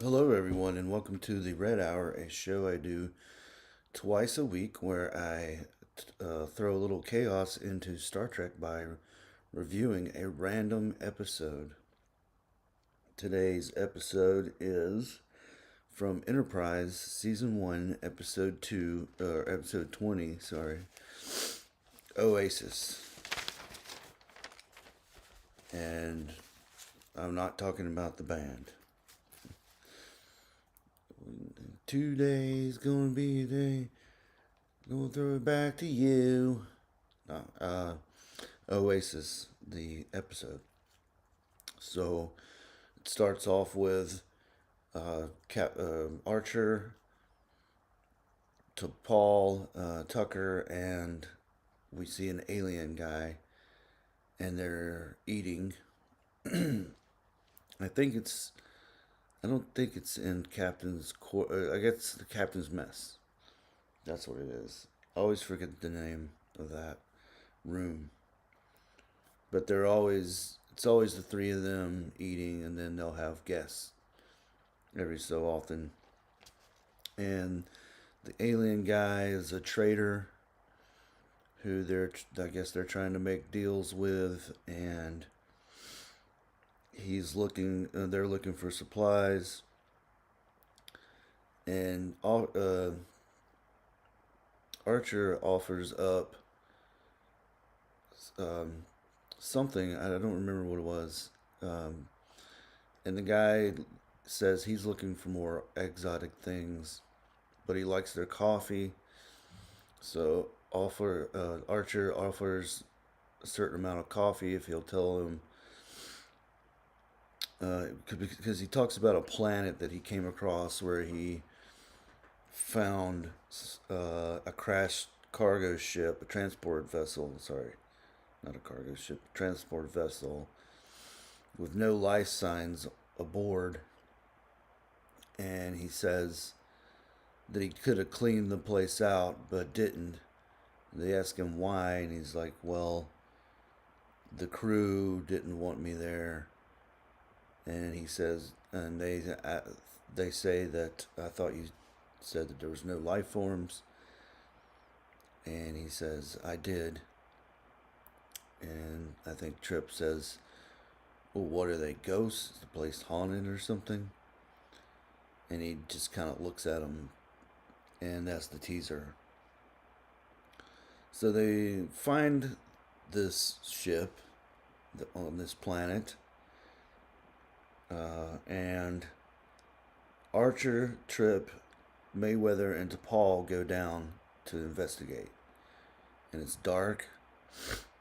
Hello, everyone, and welcome to the Red Hour, a show I do twice a week where I throw a little chaos into Star Trek by reviewing a random episode. Today's episode is from Enterprise Season 1, Episode 2, or Episode 20, sorry, Oasis. And I'm not talking about the band. Today's gonna be a day. Gonna throw it back to you. Oasis, the episode. So it starts off with Archer to Paul, Tucker, and we see an alien guy, and they're eating. I think it's. I don't think it's in Captain's I guess the Captain's mess. That's what it is. I always forget the name of that room. But it's always the three of them eating, and then they'll have guests every so often. And the alien guy is a trader who I guess they're trying to make deals with, and they're looking for supplies, and Archer offers up um, something. I don't remember what it was. And the guy says he's looking for more exotic things, but he likes their coffee. So Archer offers a certain amount of coffee if he'll tell him. Because he talks about a planet that he came across where he found a crashed cargo ship, a transport vessel. Sorry, not a cargo ship, transport vessel with no life signs aboard. And he says that he could have cleaned the place out but didn't. They ask him why, and he's like, well, the crew didn't want me there. And he says, and they say that I thought you said that there was no life forms. And he says, I did. And I think Trip says, well, what are they, ghosts? Is the place haunted or something? And he just kind of looks at him, and that's the teaser. So they find this ship on this planet, and Archer, Trip, Mayweather, and T'Pol go down to investigate. And it's dark,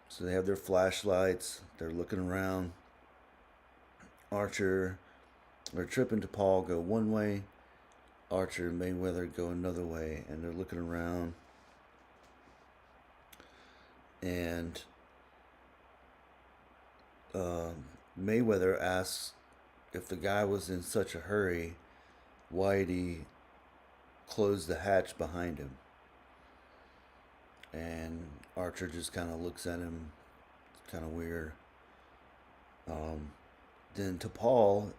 so they have their flashlights. They're looking around. Trip and T'Pol go one way. Archer and Mayweather go another way, and they're looking around. And Mayweather asks if the guy was in such a hurry, why did he close the hatch behind him? And Archer just kind of looks at him, kind of weird. Then T'Pol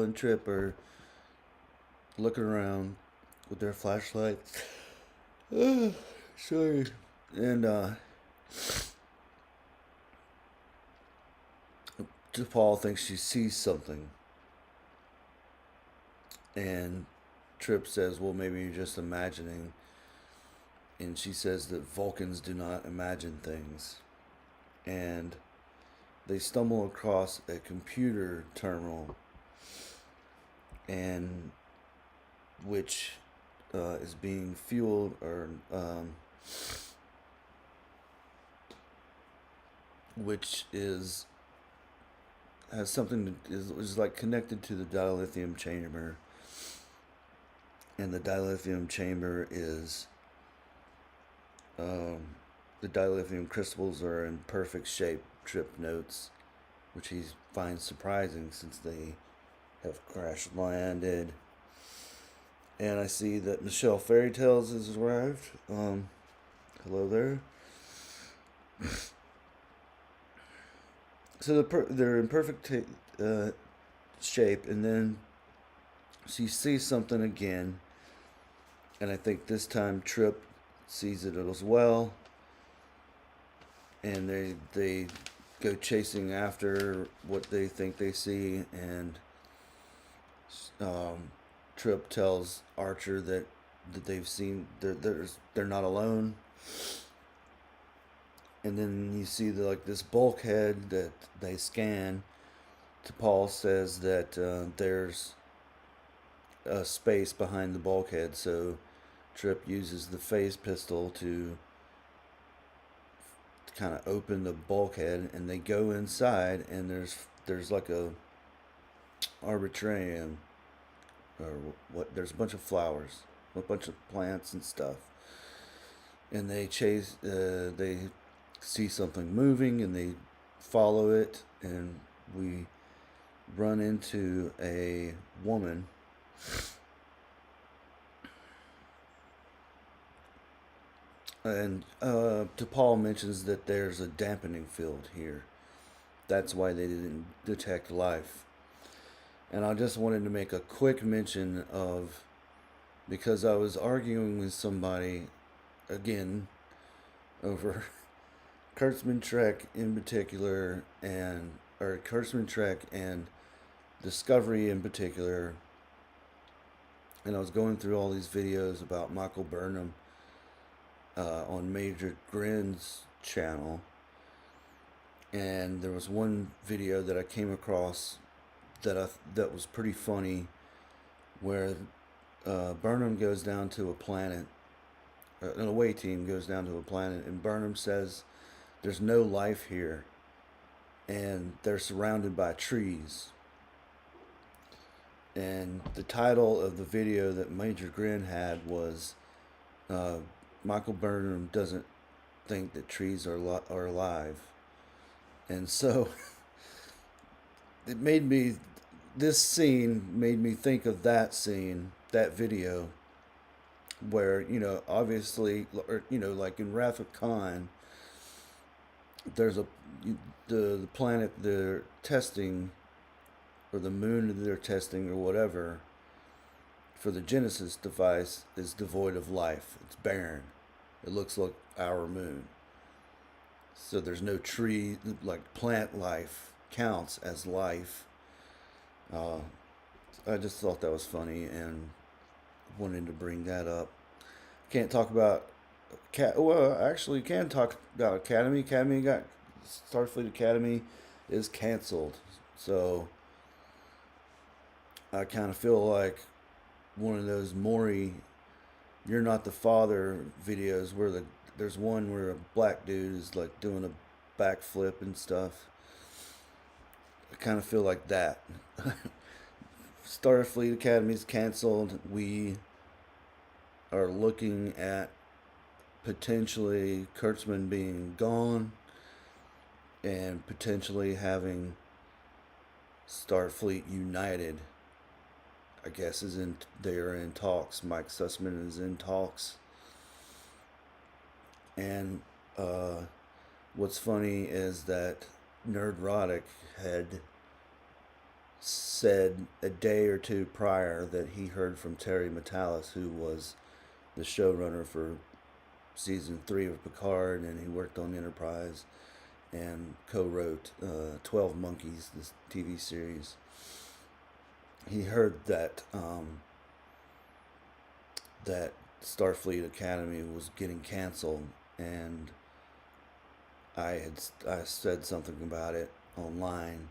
and Trip are looking around with their flashlights. Sorry. And T'Pol thinks she sees something. And Trip says, well, maybe you're just imagining. And she says that Vulcans do not imagine things. And they stumble across a computer terminal, and which is being fueled, or which has something is like connected to the dilithium chamber, and the dilithium chamber is the dilithium crystals are in perfect shape. Trip notes, which he finds surprising since they have crash landed. And I see that Michelle Fairy Tales has arrived. Hello there. So they're in perfect shape, and then She sees something again, and I think this time Trip sees it as well, and they go chasing after what they think they see, and um, Trip tells Archer that they've seen they're not alone, and then you see this bulkhead that they scan. T'Pol says that there's a space behind the bulkhead, so Trip uses the phase pistol to kind of open the bulkhead, and they go inside, and there's like a arbitrarium, or what? There's a bunch of flowers, a bunch of plants and stuff, and they chase. They see something moving, and they follow it, and we run into a woman. And T'Pol mentions that there's a dampening field here. That's why they didn't detect life. And I just wanted to make a quick mention of, because I was arguing with somebody again over Kurtzman Trek in particular, or Kurtzman Trek and Discovery in particular, and I was going through all these videos about Michael Burnham on Major Grin's channel, and there was one video that I came across that was pretty funny, where Burnham goes down to a planet, an away team goes down to a planet, and Burnham says there's no life here, and they're surrounded by trees. And the title of the video that Major Grin had was Michael Burnham doesn't think that trees are alive. And so it made me, this scene made me think of that scene, that video, where, obviously, or, like in Wrath of Khan, there's the planet they're testing, or the moon that they're testing, or whatever, for the Genesis device is devoid of life. It's barren. It looks like our moon. So there's no tree, like plant life counts as life. Uh, I just thought that was funny and wanted to bring that up. Can't talk about well, actually, can talk about Academy. Starfleet Academy is canceled. So I kind of feel like one of those Maury, "You're Not the Father" videos where there's one where a black dude is like doing a backflip and stuff. I kind of feel like that. Starfleet Academy is canceled. We are looking at potentially Kurtzman being gone, and potentially having Starfleet United. I guess they are in talks. Mike Sussman is in talks. And what's funny is that Nerdrotic had said a day or two prior that he heard from Terry Matalas, who was the showrunner for season 3 of Picard, and he worked on Enterprise and co-wrote 12 Monkeys, this TV series. He heard that that Starfleet Academy was getting canceled, and I said something about it online,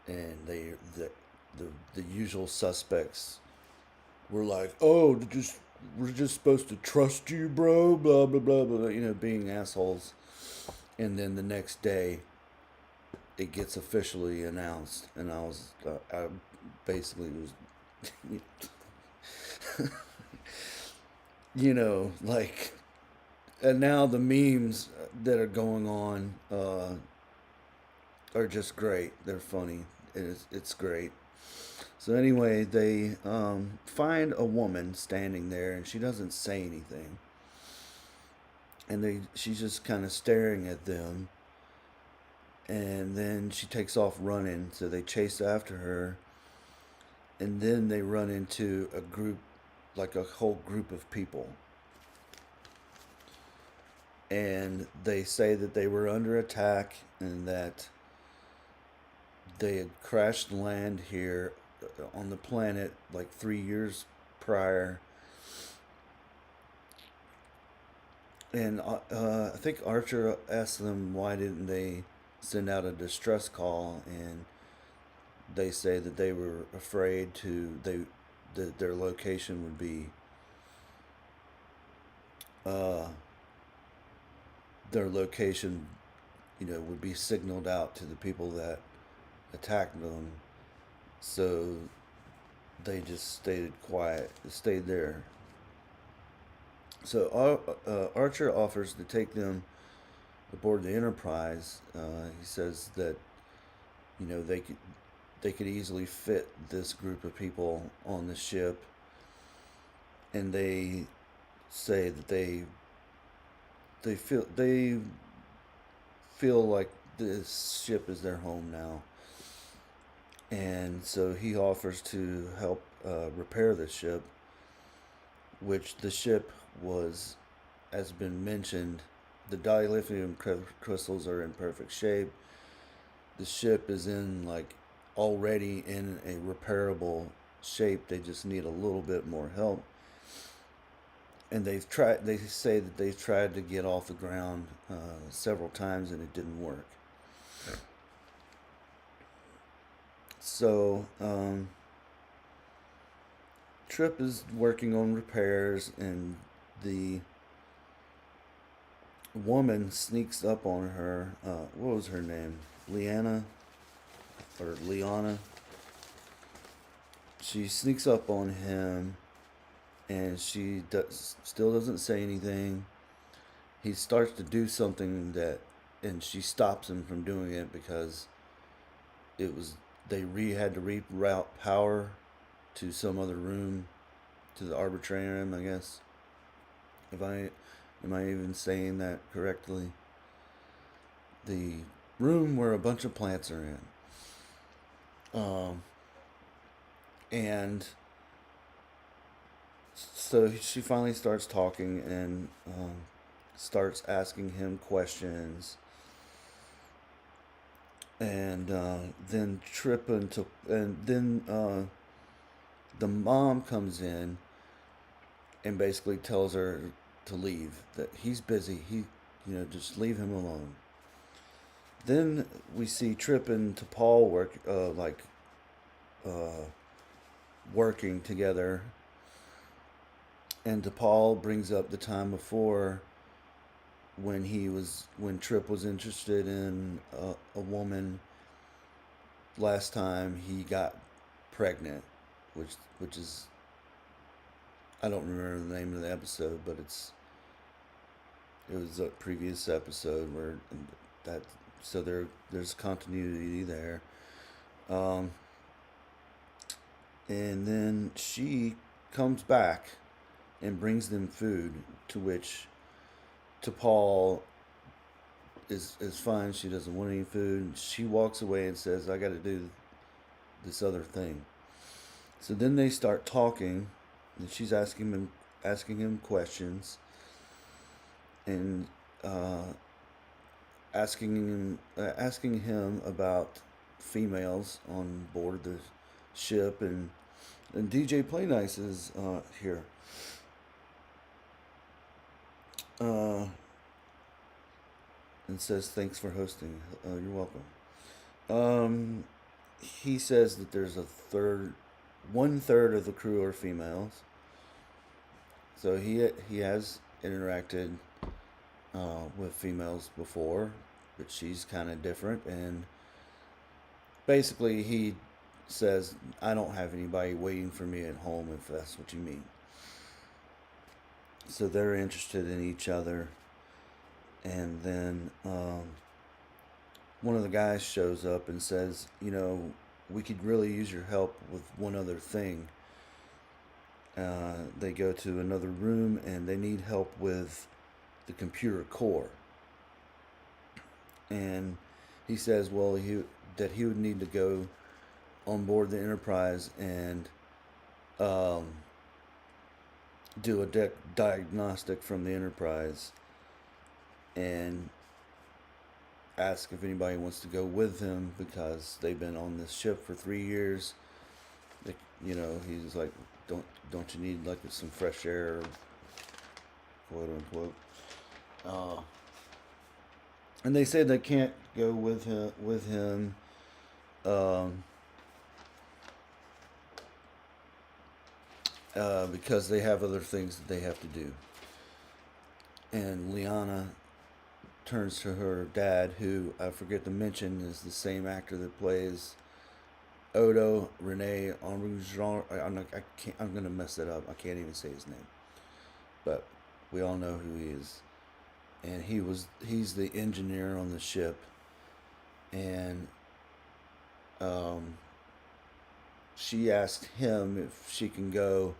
and the usual suspects were like, "Oh, we're just supposed to trust you, bro," blah blah blah blah, being assholes. And then the next day, it gets officially announced, and I basically was, like, and now the memes that are going on are just great. They're funny. It's great. So anyway, they find a woman standing there, and she doesn't say anything, and she's just kind of staring at them, and then she takes off running. So they chase after her, and then they run into a group, like a whole group of people, and they say that they were under attack and that they had crashed land here on the planet like 3 years prior. And I think Archer asked them why didn't they send out a distress call, and they say that they were afraid that their location would be uh, their location, would be signaled out to the people that attacked them. So they just stayed quiet, stayed there. So Archer offers to take them aboard the Enterprise. He says that they could easily fit this group of people on the ship, and they say that they feel like this ship is their home now, and so he offers to help repair the ship, which the ship was, as been mentioned, the dilithium crystals are in perfect shape. The ship is in like already in a repairable shape. They just need a little bit more help. And they say that they've tried to get off the ground several times and it didn't work. So Trip is working on repairs, and the woman sneaks up on her. What was her name? Liana or Liana? She sneaks up on him, and still doesn't say anything. He starts to do something and she stops him from doing it because it was had to reroute power to some other room, to the arbitrarium, I guess. If I Am I even saying that correctly? The room where a bunch of plants are in. And so she finally starts talking and starts asking him questions. And then the mom comes in and basically tells her to leave, that he's busy. Just leave him alone. Then we see Trip and T'Pol working together, and T'Pol brings up the time before when Trip was interested in a woman. Last time he got pregnant, which is, I don't remember the name of the episode, but it was a previous episode where that so there's continuity there. Um, and then she comes back and brings them food, to which T'Pol is fine. She doesn't want any food. She walks away and says, "I got to do this other thing." So then they start talking, and she's asking him questions, and asking him about females on board the ship, and DJ Play Nice is here. And says thanks for hosting. You're welcome. He says that there's 1/3 of the crew are females. So he has interacted with females before, but she's kind of different. And basically, he says, "I don't have anybody waiting for me at home, if that's what you mean." So they're interested in each other. And then one of the guys shows up and says, "We could really use your help with one other thing." They go to another room and they need help with the computer core. And he says, that he would need to go on board the Enterprise and um, do a diagnostic from the Enterprise and ask if anybody wants to go with him because they've been on this ship for 3 years. They, he's like, don't you need like some fresh air, quote unquote. Uh, and they said they can't go with him, um, because they have other things that they have to do. And Liana turns to her dad, who I forget to mention is the same actor that plays Odo Rene Armstrong. I'm gonna mess it up. I can't even say his name, but we all know who he is. And he's the engineer on the ship, and um, she asked him if she can go,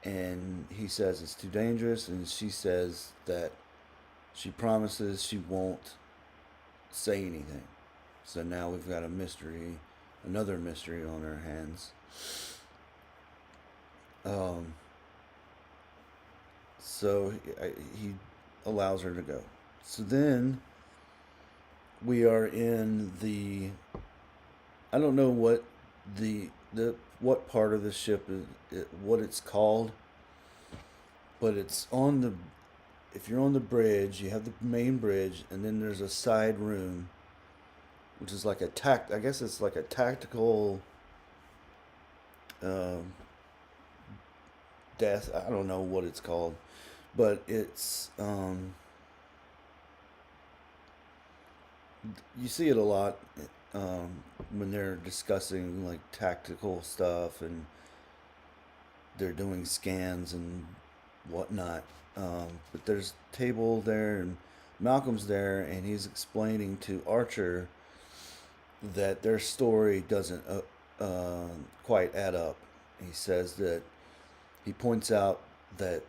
and he says it's too dangerous, and she says that she promises she won't say anything. So now we've got another mystery on our hands. Um, so he allows her to go. So then we are in the. I don't know what part of the ship what it's called, but it's on the. If you're on the bridge, you have the main bridge, and then there's a side room, which is like I guess it's like a tactical um, death. I don't know what it's called, but it's you see it a lot um, when they're discussing like tactical stuff and they're doing scans and whatnot. But there's a table there, and Malcolm's there, and he's explaining to Archer that their story doesn't quite add up. He says that he points out that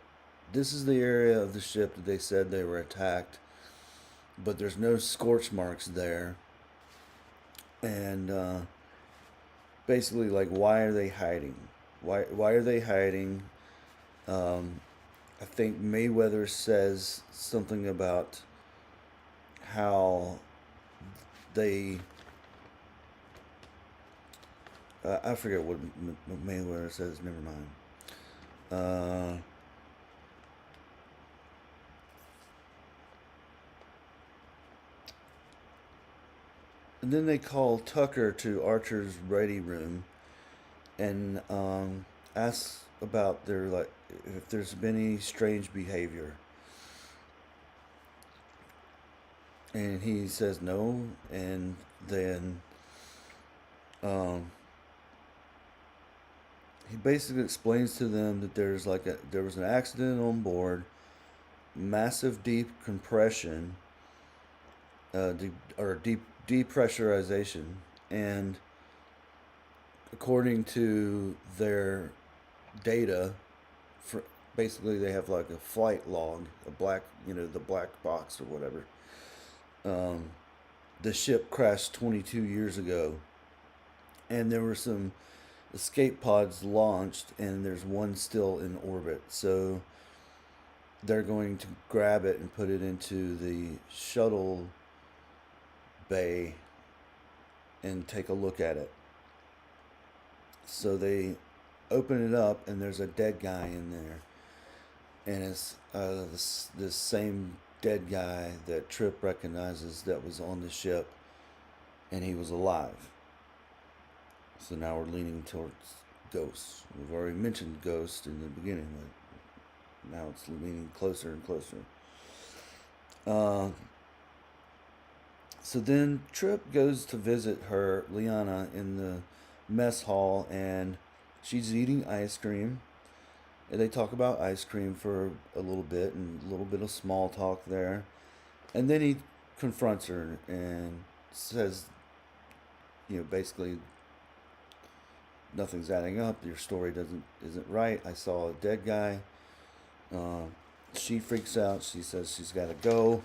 this is the area of the ship that they said they were attacked, but there's no scorch marks there. And basically, like, why are they hiding? Why are they hiding? Um, I think Mayweather says something about how they. I forget what Mayweather says. Never mind. And then they call Tucker to Archer's ready room and ask about their like if there's been any strange behavior. And he says no, and then um, he basically explains to them that there was an accident on board, massive deep compression, or deep depressurization, and according to their data, for basically they have like a flight log, a black, the black box or whatever. Um, the ship crashed 22 years ago, and there were some escape pods launched, and there's one still in orbit. So they're going to grab it and put it into the shuttle bay and take a look at it. So they open it up, and there's a dead guy in there, and it's this same dead guy that Trip recognizes that was on the ship, and he was alive. So now we're leaning towards Ghost. We've already mentioned Ghost in the beginning, but now it's leaning closer and closer. So then Trip goes to visit Liana, in the mess hall, and she's eating ice cream. And they talk about ice cream for a little bit, and a little bit of small talk there. And then he confronts her and says, basically, nothing's adding up. Your story isn't right. I saw a dead guy. She freaks out. She says she's got to go.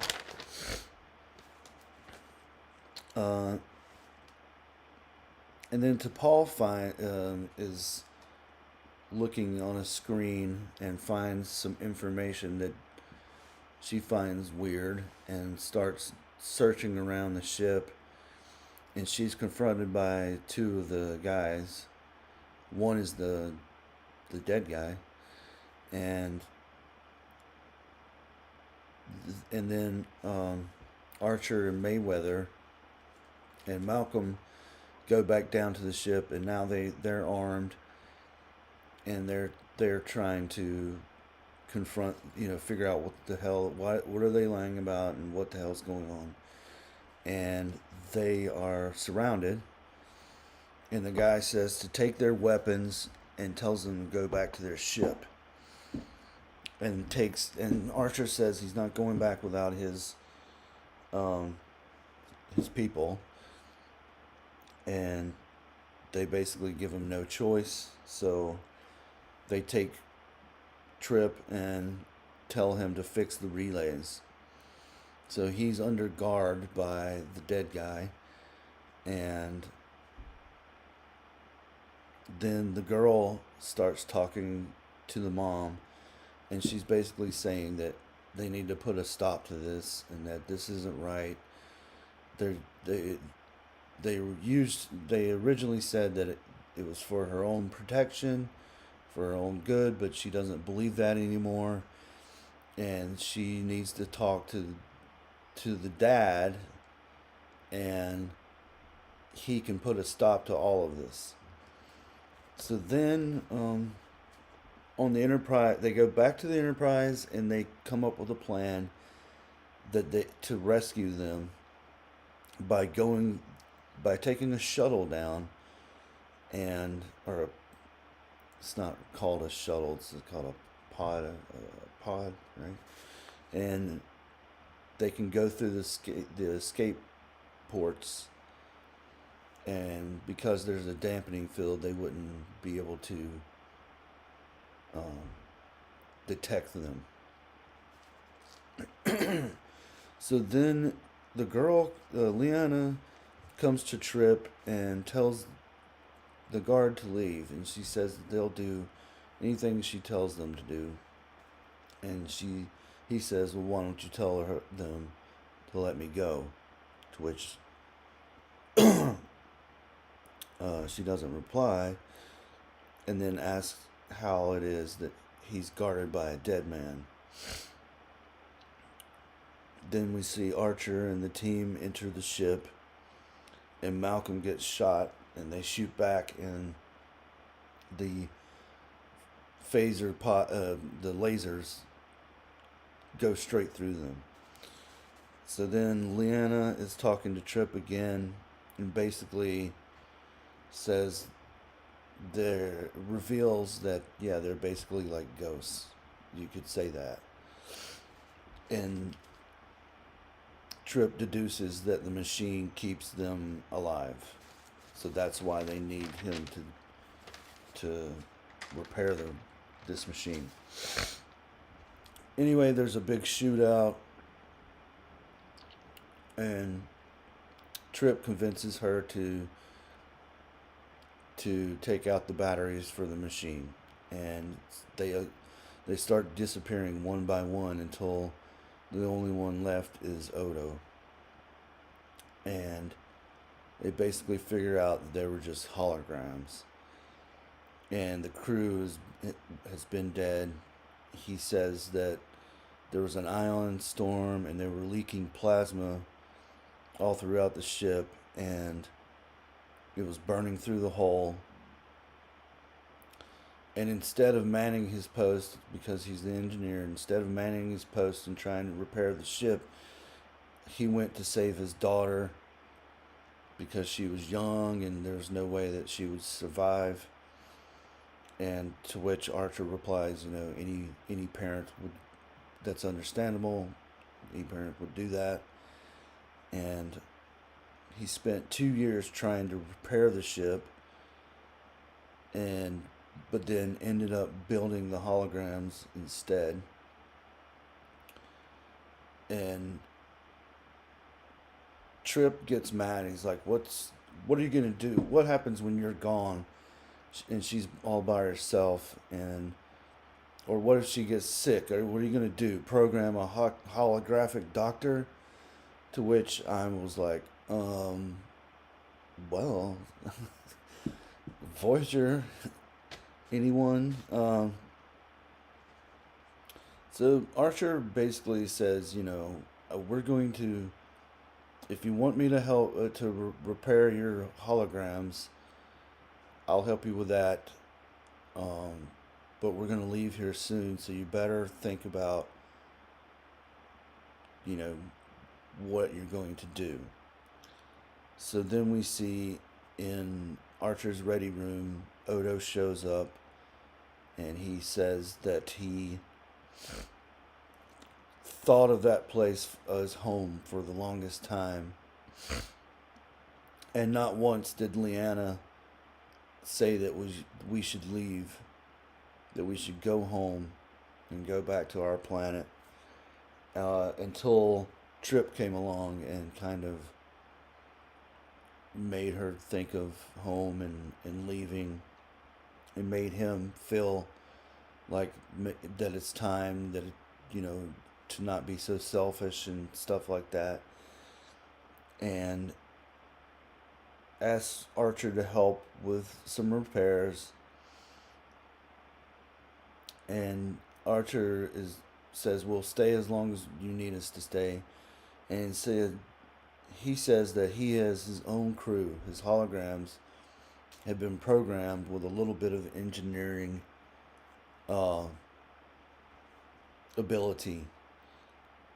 And then T'Pol is looking on a screen and finds some information that she finds weird and starts searching around the ship. And she's confronted by two of the guys. One is the dead guy, and then Archer and Mayweather and Malcolm go back down to the ship, and now they're armed, and they're trying to confront, figure out what the hell, what are they lying about, and what the hell's going on. And they are surrounded, and the guy says to take their weapons and tells them to go back to their ship. And Archer says he's not going back without um his people, and they basically give him no choice. So they take Trip and tell him to fix the relays. So he's under guard by the dead guy, and then the girl starts talking to the mom, and she's basically saying that they need to put a stop to this and that this isn't right. They're, they they originally said that it was for her own protection, for her own good, but she doesn't believe that anymore, and she needs to talk to the dad, and he can put a stop to all of this. So then, on the Enterprise, they go back to the Enterprise and they come up with a plan to rescue them by taking a shuttle down, and or it's not called a shuttle, it's called a pod, right? And they can go through the escape ports, and because there's a dampening field, they wouldn't be able to detect them. So then the girl, Liana, comes to Trip and tells the guard to leave, and she says that they'll do anything she tells them to do. And he says, "Well, why don't you tell them to let me go?" To which she doesn't reply, and then asks how it is that he's guarded by a dead man. Then we see Archer and the team enter the ship, and Malcolm gets shot, and they shoot back, and the the lasers go straight through them. So then Liana is talking to Trip again, and basically reveals that, yeah, they're basically like ghosts. You could say that. And Trip deduces that the machine keeps them alive. So that's why they need him to repair this machine. Anyway, there's a big shootout, and Trip convinces her to take out the batteries for the machine, and they start disappearing one by one until the only one left is Odo. And they basically figure out that they were just holograms, and the crew has been dead. He says that there was an ion storm and they were leaking plasma all throughout the ship, and it was burning through the hull. And instead of manning his post, because he's the engineer, instead of manning his post and trying to repair the ship, he went to save his daughter because she was young and there was no way that she would survive. And to which Archer replies, any parent would, that's understandable, any parent would do that. And he spent 2 years trying to repair the ship, but then ended up building the holograms instead. And Trip gets mad. He's like, what are you gonna do? What happens when you're gone and she's all by herself? And or what if she gets sick? Or what are you gonna do? Program a holographic doctor? To which I was like, well, Voyager, anyone? So Archer basically says, we're going to, if you want me to help to repair your holograms, I'll help you with that. Um, but we're going to leave here soon, so you better think about, you know, what you're going to do. So then we see in Archer's ready room, Odo shows up and he says that he thought of that place as home for the longest time. And not once did Leanna say that we should leave, that we should go home and go back to our planet until Trip came along and kind of made her think of home and leaving, and made him feel like that it's time that to not be so selfish and stuff like that, and asked Archer to help with some repairs. And Archer says we'll stay as long as you need us to stay, and he says that he has his own crew. His holograms have been programmed with a little bit of engineering uh, ability.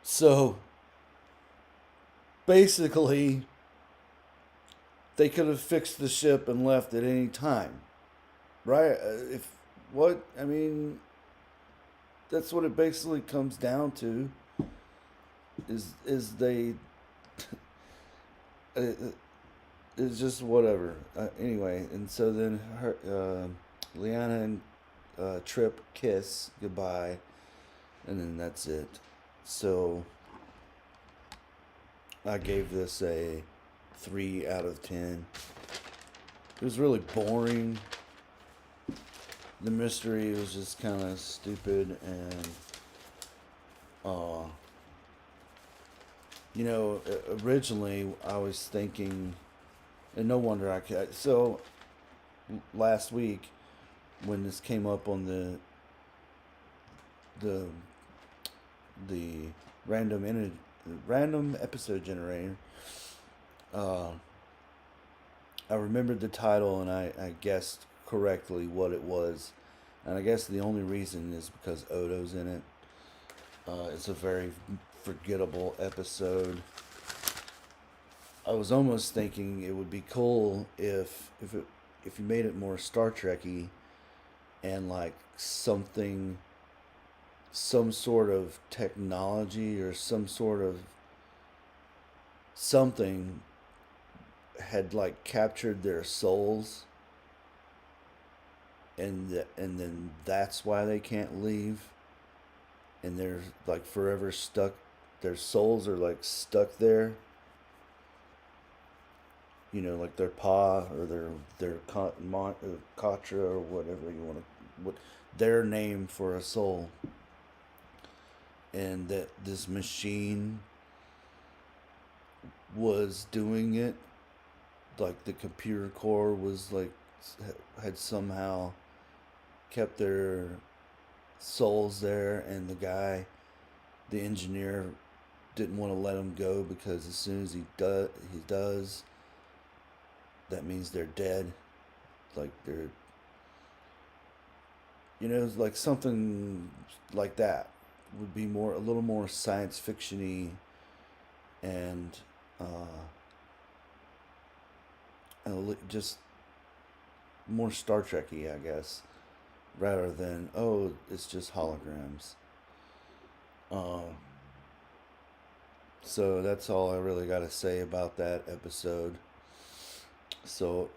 So basically, they could have fixed the ship and left at any time, right? If what I mean, that's what it basically comes down to. Is they it's just whatever. Anyway, and so then Liana and Trip kiss goodbye, and then that's it. So I gave this a 3 out of 10. It was really boring. The mystery was just kind of stupid, and originally I was thinking, and no wonder I could. So last week, when this came up on the random episode generator, I remembered the title and I guessed correctly what it was, and I guess the only reason is because Odo's in it. It's a very forgettable episode. I was almost thinking it would be cool if you made it more Star Trekky, and like some sort of technology or some sort of something had like captured their souls, and then that's why they can't leave, and they're like forever stuck. Their souls are like stuck there. Like their pa or their katra or whatever you want to, what their name for a soul, and that this machine was doing it. Like the computer core was like had somehow kept their souls there, and the engineer, didn't want to let them go because as soon as he does, that means they're dead. Like they're, like something like that would be a little more science fictiony, and just more Star Trekky, I guess, rather than it's just holograms. So that's all I really got to say about that episode. So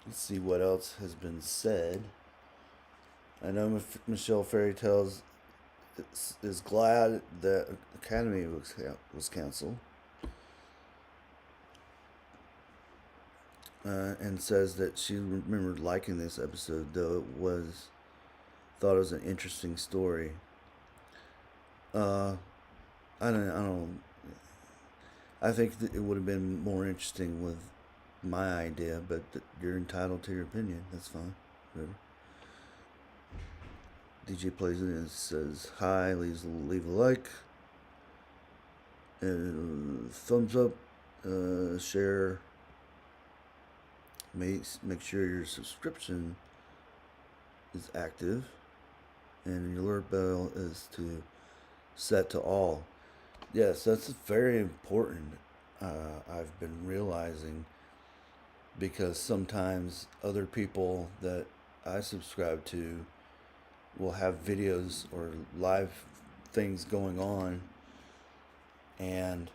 let's see what else has been said. I know Michelle Fairy Tales is glad that Academy was canceled. and says that she remembered liking this episode, though it was thought it was an interesting story. Uh, I don't. I think that it would have been more interesting with my idea, but you're entitled to your opinion. That's fine. Whatever. DJ plays it and says hi, leave a like, thumbs up, share. Make sure your subscription is active, and your alert bell is set to all. Yes, that's very important. I've been realizing because sometimes other people that I subscribe to will have videos or live things going on, and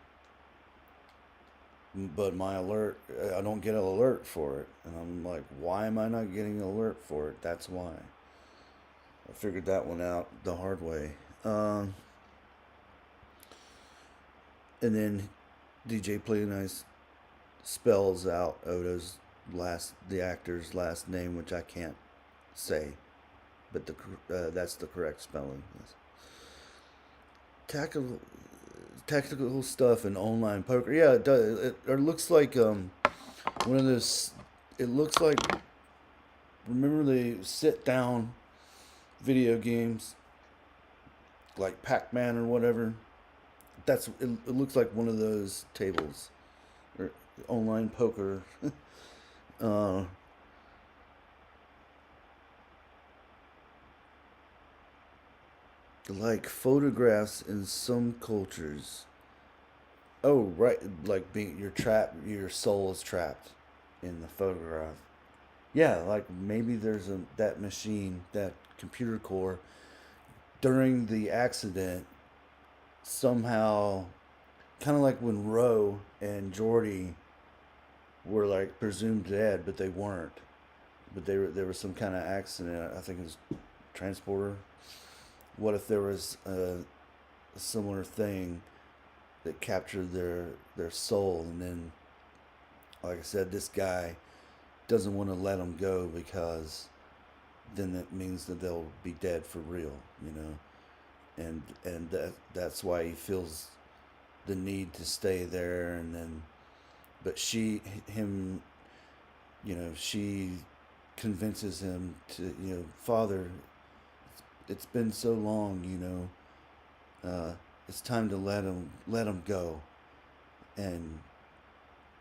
but my alert, I don't get an alert for it, and I'm like, why am I not getting an alert for it? That's why. I figured that one out the hard way. And then DJ Play Nice spells out the actor's last name, which I can't say, but that's the correct spelling. Yes. Tactical, tactical stuff in online poker. Yeah, it does. It looks like one of those. It looks like, remember the sit down video games like Pac-Man or whatever. It looks like one of those tables or online poker. uh, like photographs in some cultures. Oh, right, like being you're trapped, your soul is trapped in the photograph. Yeah, like maybe there's that machine, that computer core during the accident somehow, kind of like when Roe and Jordy were like presumed dead, but they weren't. But there was some kind of accident. I think it was transporter. What if there was a similar thing that captured their soul, and then, like I said, this guy doesn't want to let them go because then that means that they'll be dead for real, and that's why he feels the need to stay there, and then, but she convinces him to, Father, it's been so long, it's time to let him go, and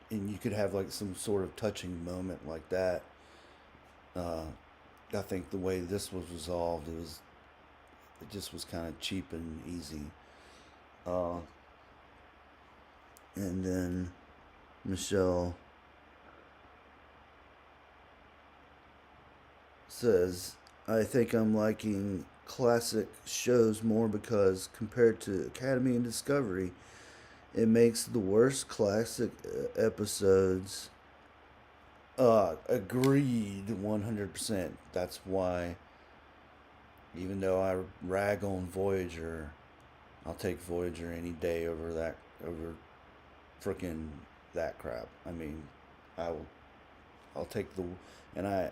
you could have like some sort of touching moment like that. Uh, I think the way this was resolved, it just was kind of cheap and easy. Uh, and then Michelle says, I think I'm liking classic shows more because compared to Academy and Discovery, it makes the worst classic episodes. Agreed 100%. That's why, even though I rag on Voyager, I'll take Voyager any day over frickin' that crap. I mean, I'll, I'll take and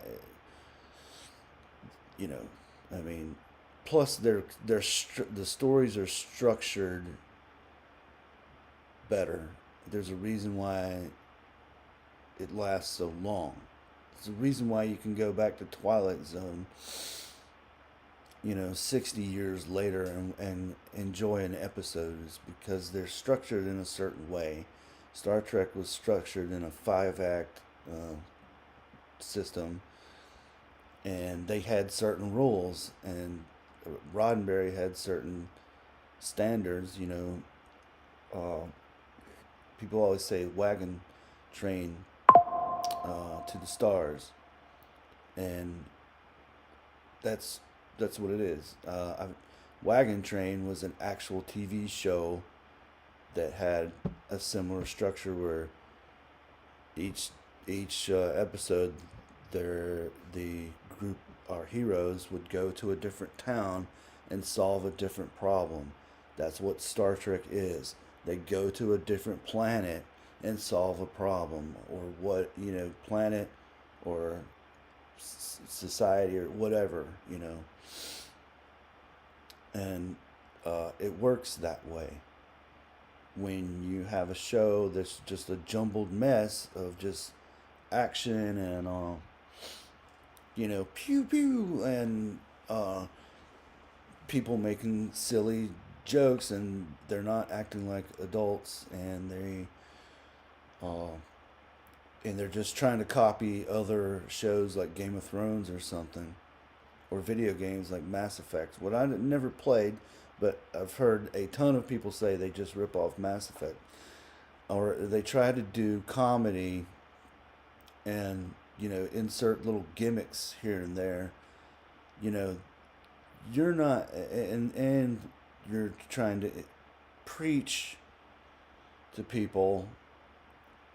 you know, I mean, plus the stories are structured better. There's a reason why it lasts so long. There's a reason why you can go back to Twilight Zone, 60 years later, and enjoy an episode, is because they're structured in a certain way. Star Trek was structured in a 5 act system, and they had certain rules, and Roddenberry had certain standards. Uh, People always say wagon train to the stars, and that's what it is. Wagon Train was an actual TV show that had a similar structure where each episode, the group, our heroes, would go to a different town and solve a different problem. That's what Star Trek is. They go to a different planet and solve a problem, or what, planet or society or whatever, and it works that way. When you have a show that's just a jumbled mess of just action and pew pew, and people making silly jokes, and they're not acting like adults, uh, and they're just trying to copy other shows like Game of Thrones or something, or video games like Mass Effect. What I never played, but I've heard a ton of people say they just rip off Mass Effect, or they try to do comedy and insert little gimmicks here and there. You know, you're not, and you're trying to preach to people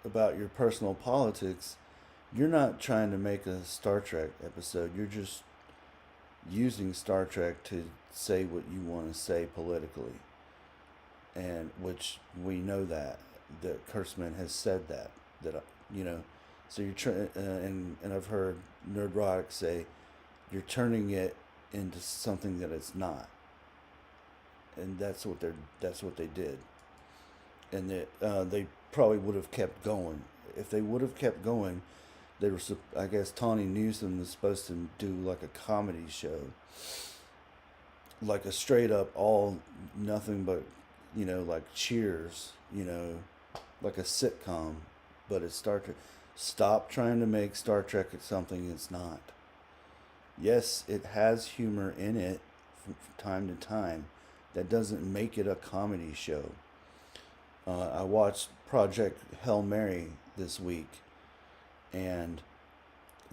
about your personal politics. You're not trying to make a Star Trek episode. You're just using Star Trek to say what you want to say politically, and which we know that Kurtzman has said that you know. So you're trying, and I've heard Nerdrotic say you're turning it into something that it's not, and that's what they did, and they probably would have kept going if they would have kept going. They were, I guess, Tawny Newsom was supposed to do like a comedy show, like a straight up all nothing but, like Cheers, like a sitcom, but it's Star Trek. Stop trying to make Star Trek something it's not. Yes, it has humor in it from time to time. That doesn't make it a comedy show. I watched Project Hail Mary this week, and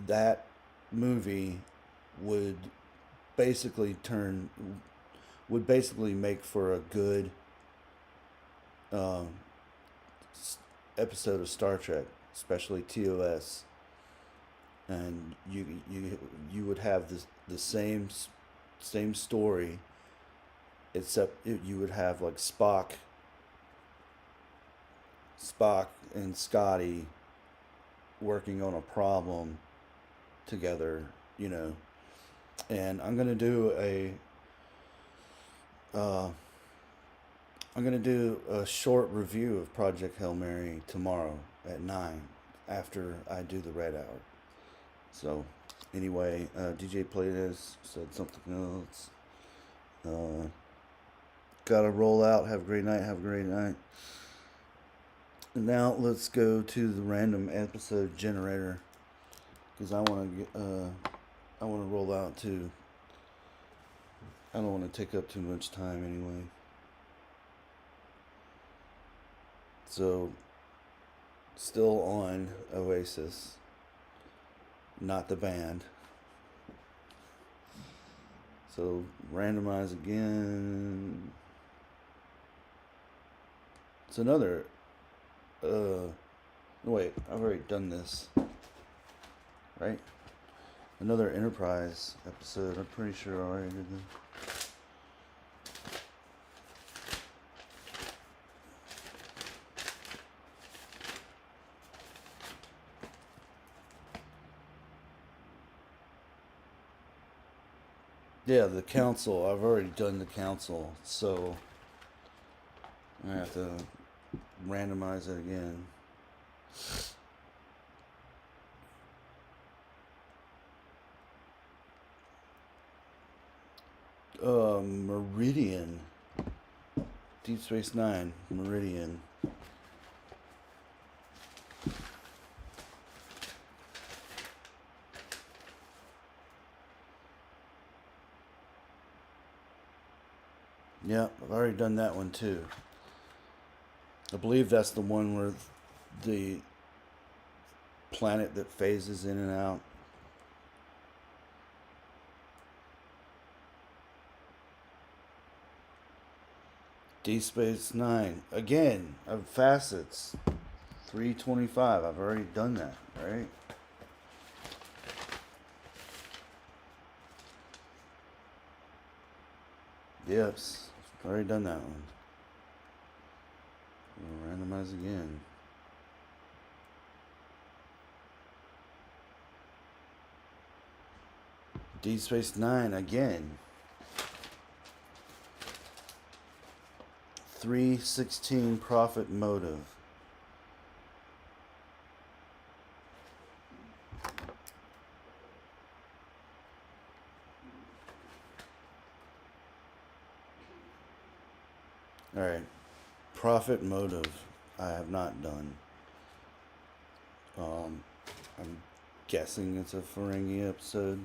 that movie would basically turn would basically make for a good um, episode of Star Trek, especially TOS, and you would have the same story, except you would have like Spock and Scotty working on a problem together, and uh, I'm gonna do a short review of Project Hail Mary tomorrow at 9 after I do the Red Hour. So anyway, DJ Playdas said something else. Gotta roll out. Have a great night. Have a great night. Now let's go to the random episode generator, because I want to roll out too. I don't want to take up too much time anyway. So, still on Oasis, not the band. So randomize again. It's another. Wait, I've already done this, right? Another nterprise episode. I'm pretty sure I already did this. Yeah, the council. I've already done the council, so I have to randomize it again. Meridian. Deep Space Nine. Meridian. Yeah, I've already done that one too. I believe that's the one where the planet that phases in and out. Deep Space Nine. Again, of facets. 325. I've already done that, right? Yes, I've already done that one. We'll randomize again. D Space 9 again. 316 profit motive. Alright. Profit motive. I have not done. I'm guessing it's a Ferengi episode.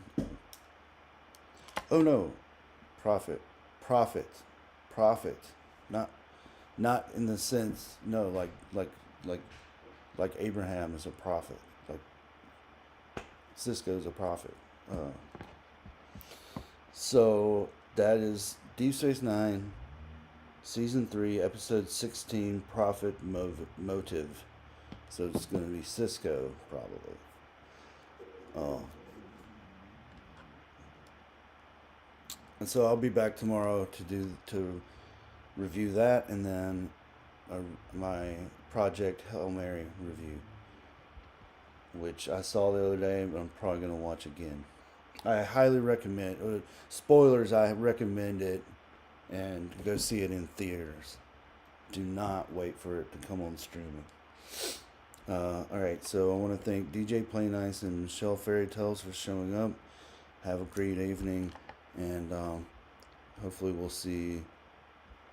Oh no. Profit. Profit. Profit. Not in the sense, no, like Abraham is a prophet. Like Cisco's a prophet. So that is Deep Space Nine, Season 3, Episode 16, Profit Motive. So it's going to be Cisco, probably. And so I'll be back tomorrow to review that, and then my Project Hail Mary review, which I saw the other day, but I'm probably going to watch again. I highly recommend, spoilers, I recommend it, and go see it in theaters. Do not wait for it to come on streaming. Alright, so I want to thank DJ Play Nice and Michelle Fairy Tales for showing up. Have a great evening, and hopefully we'll see